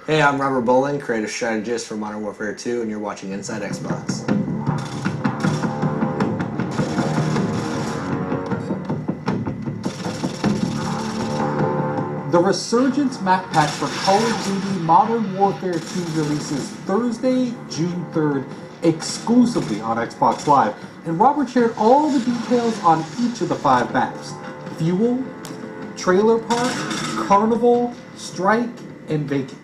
Hey, I'm Robert Bolin, creative strategist for Modern Warfare 2, and you're watching Inside Xbox. The Resurgence map pack for Call of Duty Modern Warfare 2 releases Thursday, June 3rd, exclusively on Xbox Live, and Robert shared all the details on each of the 5 maps: Fuel, Trailer Park, Carnival, Strike, and Vacant.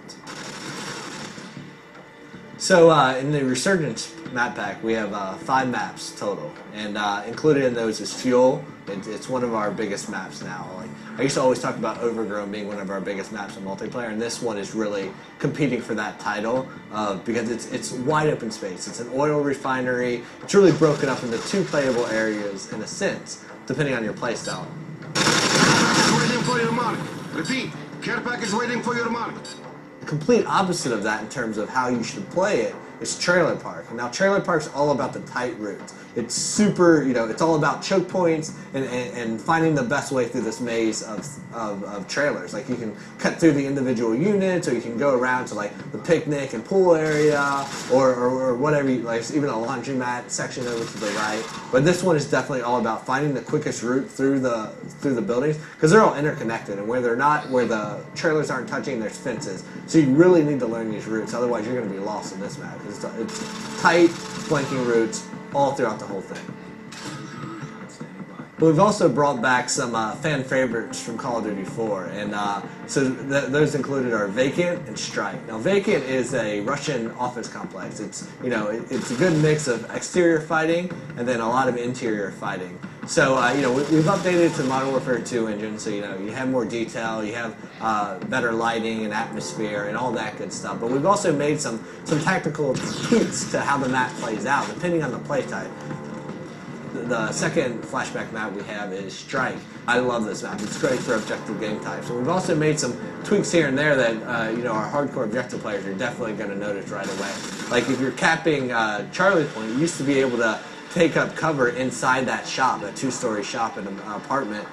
So in the Resurgence map pack, we have 5 maps total, and included in those is Fuel. It's one of our biggest maps now. Like, I used to always talk about Overgrown being one of our biggest maps in multiplayer, and this one is really competing for that title because it's wide open space. It's an oil refinery. It's really broken up into 2 playable areas in a sense, depending on your playstyle. Waiting for your mark. Repeat. Care package waiting for your mark. The complete opposite of that in terms of how you should play it is Trailer Park. Now, Trailer Park's all about the tight routes. It's super, it's all about choke points and finding the best way through this maze of trailers. Like, you can cut through the individual units, or you can go around to, like, the picnic and pool area, or whatever, like, even a laundromat section over to the right. But this one is definitely all about finding the quickest route through the buildings, because they're all interconnected, and where the trailers aren't touching, there's fences. So you really need to learn these routes, otherwise you're going to be lost in this map. It's tight, flanking routes all throughout the whole thing. But we've also brought back some fan favorites from Call of Duty 4, and so those included are Vacant and Strike. Now, Vacant is a Russian office complex. It's it's a good mix of exterior fighting and then a lot of interior fighting. So we've updated it to the Modern Warfare 2 engine, so you have more detail, you have better lighting and atmosphere and all that good stuff. But we've also made some tactical tweaks to how the map plays out, depending on the play type. The second flashback map we have is Strike. I love this map. It's great for objective game types. And we've also made some tweaks here and there that our hardcore objective players are definitely going to notice right away. Like, if you're capping Charlie Point, you used to be able to take up cover inside that shop, that 2-story shop in an apartment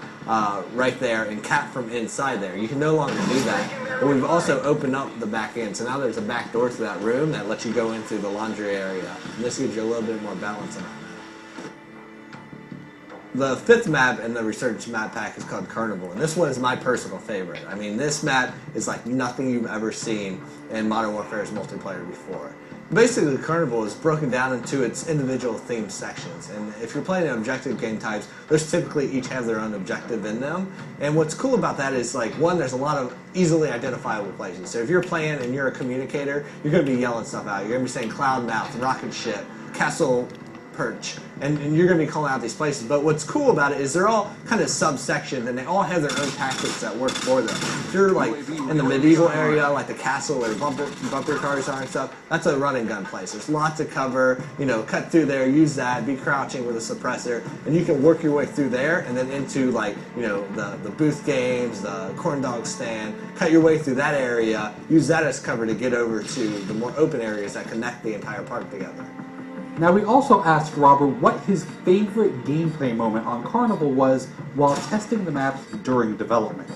right there, and cap from inside there. You can no longer do that. But we've also opened up the back end, so now there's a back door to that room that lets you go into the laundry area. And this gives you a little bit more balance in it. The 5th map in the Resurgence map pack is called Carnival, and this one is my personal favorite. I mean, this map is like nothing you've ever seen in Modern Warfare's multiplayer before. Basically, Carnival is broken down into its individual themed sections, and if you're playing objective game types, those typically each have their own objective in them. And what's cool about that is, like, one, there's a lot of easily identifiable places. So if you're playing and you're a communicator, you're going to be yelling stuff out. You're going to be saying Cloud Mouth, Rocket Ship, Castle Perch, and you're going to be calling out these places. But what's cool about it is they're all kind of subsections, and they all have their own tactics that work for them. If you're like in the medieval area, like the castle where bumper cars are and stuff, that's a run and gun place. There's lots of cover, cut through there, use that, be crouching with a suppressor, and you can work your way through there and then into, like, the booth games, the corn dog stand, cut your way through that area, use that as cover to get over to the more open areas that connect the entire park together. Now, we also asked Robert what his favorite gameplay moment on Carnival was while testing the maps during development.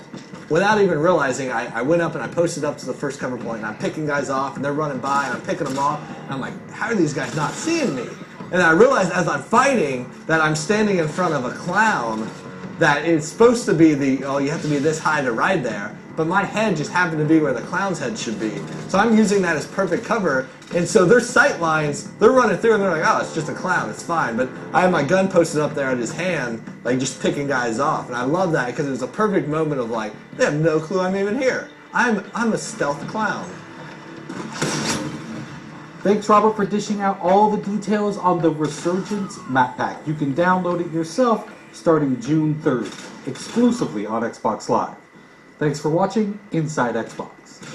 Without even realizing, I went up and I posted up to the first cover point, and I'm picking guys off, and they're running by, and I'm picking them off, and I'm like, how are these guys not seeing me? And I realized as I'm fighting that I'm standing in front of a clown that it's supposed to be you have to be this high to ride there, but my head just happened to be where the clown's head should be. So I'm using that as perfect cover, and so their sight lines, they're running through, and they're like, oh, it's just a clown, it's fine. But I have my gun posted up there at his hand, like, just picking guys off, and I love that because it was a perfect moment of, like, they have no clue I'm even here. I'm a stealth clown. Thanks, Robert, for dishing out all the details on the Resurgence map pack. You can download it yourself starting June 3rd, exclusively on Xbox Live. Thanks for watching Inside Xbox.